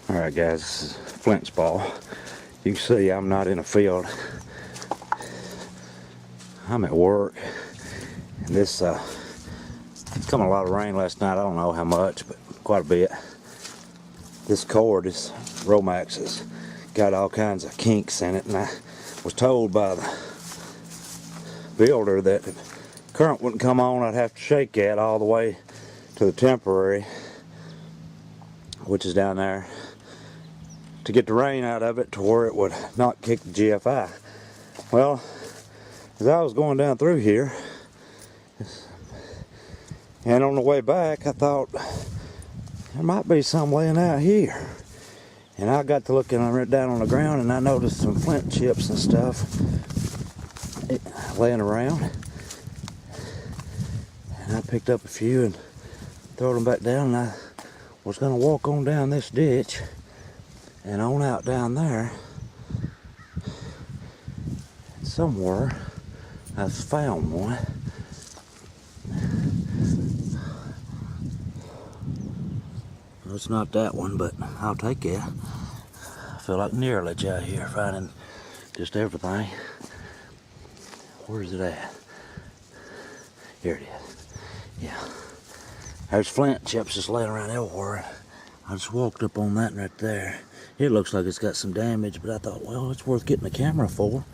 Alright guys, this is Flint's ball. You can see I'm not in a field. I'm at work. And this come a lot of rain last night. I don't know how much, but quite a bit. This cord, this Romax, has got all kinds of kinks in it, and I was told by the builder that if current wouldn't come on, I'd have to shake that all the way to the temporary, which is down there, to get the rain out of it to where it would not kick the GFI. Well, as I was going down through here, and on the way back, I thought there might be some laying out here. And I got to looking down on the ground, and I noticed some flint chips and stuff laying around. And I picked up a few and threw them back down, and I was going to walk on down this ditch and on out down there. Somewhere I found one. It's not that one, but I'll take it. I feel like nearly out here finding just everything. Where's it at? Here it is. Yeah. There's flint chips just laying around everywhere. I just walked up on that right there. It looks like it's got some damage, but I thought, well, it's worth getting a camera for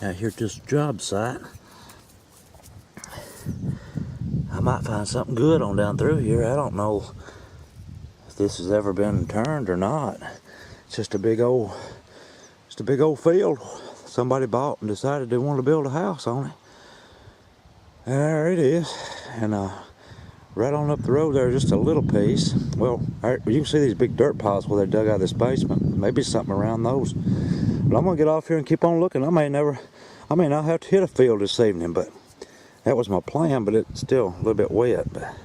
out here at this job site. I might find something good on down through here. I don't know if this has ever been turned or not. It's just a big old field somebody bought and decided they wanted to build a house on it. And there it is. And right on up the road there, just a little piece. Well, you can see these big dirt piles where they dug out of this basement. Maybe something around those. But I'm gonna get off here and keep on looking. I may not have to hit a field this evening, but that was my plan. But it's still a little bit wet. But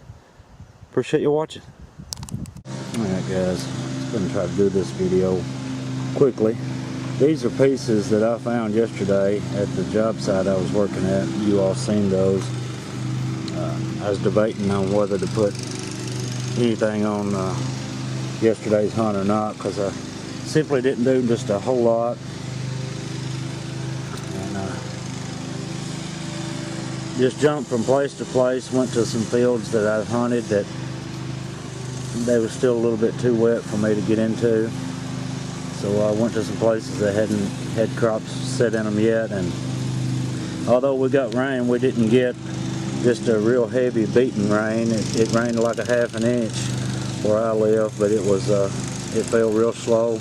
appreciate you watching. Alright guys, I'm going to try to do this video quickly. These are pieces that I found yesterday at the job site I was working at. You all seen those. I was debating on whether to put anything on yesterday's hunt or not, because I simply didn't do just a whole lot. And just jumped from place to place, went to some fields that I've hunted that they were still a little bit too wet for me to get into. So I went to some places that hadn't had crops set in them yet, and although we got rain, we didn't get just a real heavy beating rain. It rained like a half an inch where I live, but it fell real slow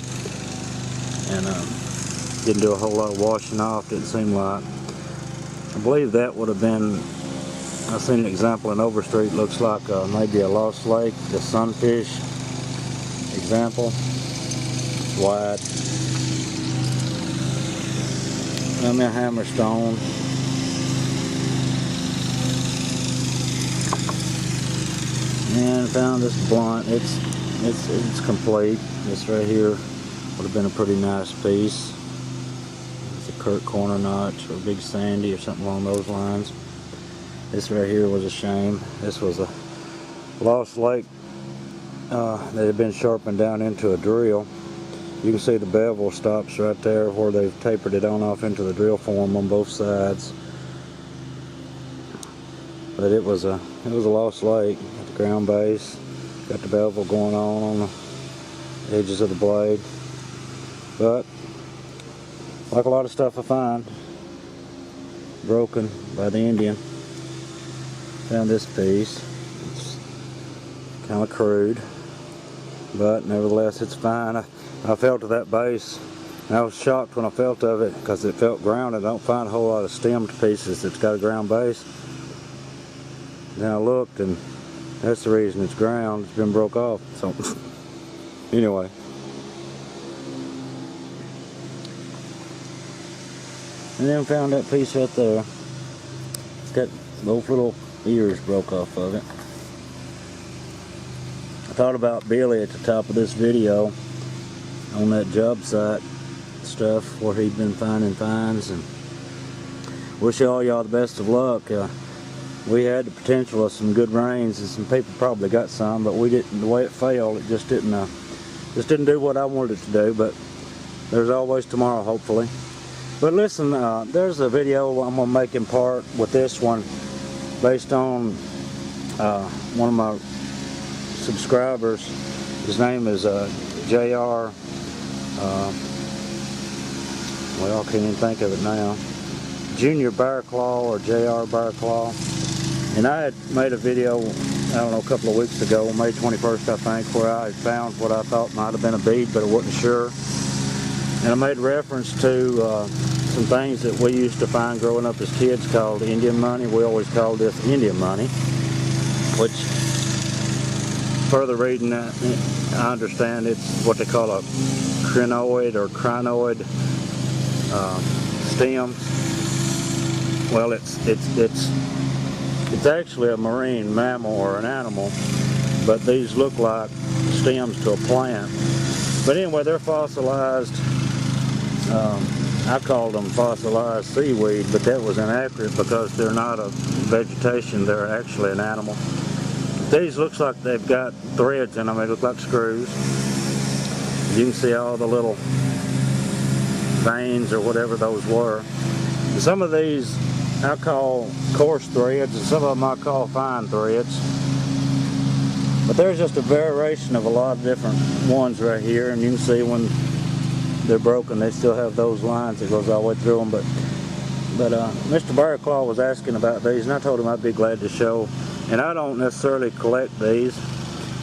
and didn't do a whole lot of washing off, didn't seem like. I believe that would have been, I've seen an example in Overstreet, looks like maybe a Lost Lake, the sunfish example. It's wide. I'm a hammerstone. And found this blunt. It's complete. This right here would have been a pretty nice piece. It's a Kurt corner notch or Big Sandy or something along those lines. This right here was a shame. This was a Lost Lake that had been sharpened down into a drill. You can see the bevel stops right there where they've tapered it on off into the drill form on both sides. But it was a Lost Lake. Got the ground base, got the bevel going on the edges of the blade. But like a lot of stuff I find, broken by the Indian. Found this piece. It's kind of crude, but nevertheless it's fine. I felt of that base, and I was shocked when I felt of it because it felt grounded. I don't find a whole lot of stemmed pieces that's got a ground base. Then I looked, and that's the reason it's ground. It's been broke off. So anyway, and then found that piece right there. It's got both little ears broke off of it. I thought about Billy at the top of this video on that job site stuff where he'd been finding finds, and wish all y'all the best of luck. We had the potential of some good rains, and some people probably got some, but we didn't. The way it fell, it just didn't Just didn't do what I wanted it to do, but there's always tomorrow, hopefully. But listen, there's a video I'm going to make in part with this one based on one of my subscribers. His name is JR, well, I can't even think of it now. JRbearpaw or JRbearpaw. And I had made a video, I don't know, a couple of weeks ago, May 21st I think, where I found what I thought might have been a bead, but I wasn't sure. And I made reference to some things that we used to find growing up as kids called Indian money. We always called this Indian money, which, further reading, I understand it's what they call a crinoid or crinoid stem. Well, it's actually a marine mammal or an animal, but these look like stems to a plant. But anyway, they're fossilized. I called them fossilized seaweed, but that was inaccurate because they're not a vegetation, they're actually an animal. These looks like they've got threads in them, they look like screws. You can see all the little veins or whatever those were. Some of these I call coarse threads, and some of them I call fine threads. But there's just a variation of a lot of different ones right here, and you can see when they're broken, they still have those lines that goes all the way through them. But Mr. Bearclaw was asking about these, and I told him I'd be glad to show. And I don't necessarily collect these.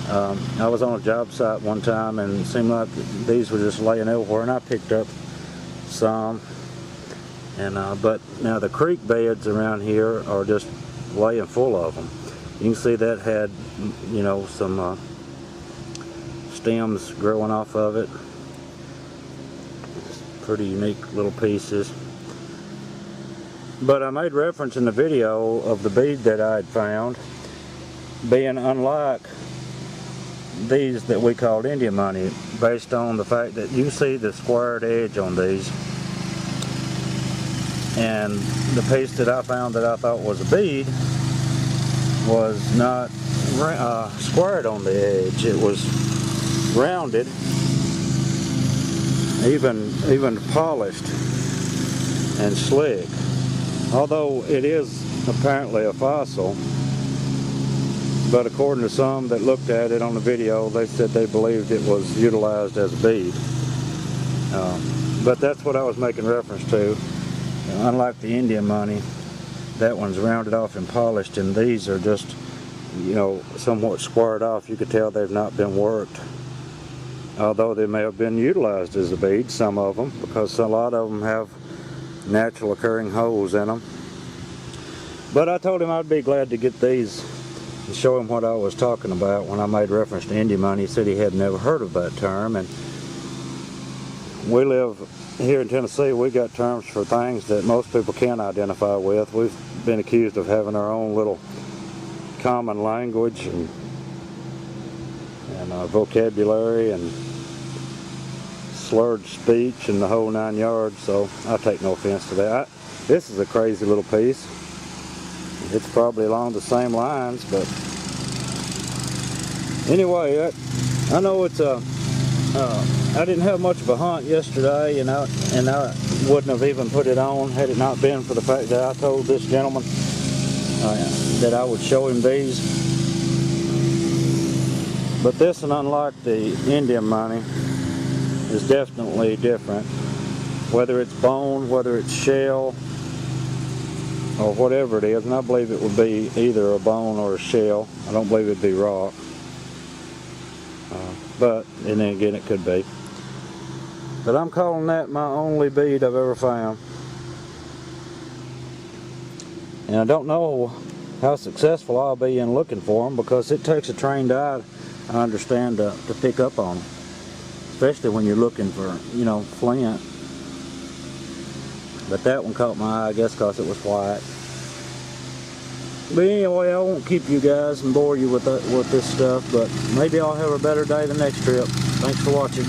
I was on a job site one time, and it seemed like these were just laying everywhere, and I picked up some. And but now the creek beds around here are just laying full of them. You can see that had, you know, some stems growing off of it. Pretty unique little pieces. But I made reference in the video of the bead that I had found being unlike these that we called Indian money, based on the fact that you see the squared edge on these. And the piece that I found that I thought was a bead was not squared on the edge. It was rounded, even polished and slick. Although it is apparently a fossil, but according to some that looked at it on the video, they said they believed it was utilized as a bead. But that's what I was making reference to. Unlike the Indian money, that one's rounded off and polished, and these are just, you know, somewhat squared off. You could tell they've not been worked. Although they may have been utilized as a bead, some of them, because a lot of them have natural occurring holes in them. But I told him I'd be glad to get these and show him what I was talking about when I made reference to Indian money. He said he had never heard of that term, and we live here in Tennessee. We got terms for things that most people can't identify with. We've been accused of having our own little common language and vocabulary and slurred speech and the whole 9 yards, so I take no offense to that. This is a crazy little piece. It's probably along the same lines, but anyway, I know it's a I didn't have much of a hunt yesterday, and I wouldn't have even put it on had it not been for the fact that I told this gentleman that I would show him these. But this, and unlike the Indian money, is definitely different. Whether it's bone, whether it's shell, or whatever it is, and I believe it would be either a bone or a shell. I don't believe it'd be rock. But, and then again, it could be. But I'm calling that my only bead I've ever found. And I don't know how successful I'll be in looking for them, because it takes a trained eye, I understand, to pick up on them. Especially when you're looking for, you know, flint. But that one caught my eye, I guess, because it was white. But anyway, I won't keep you guys and bore you with this stuff, but maybe I'll have a better day the next trip. Thanks for watching.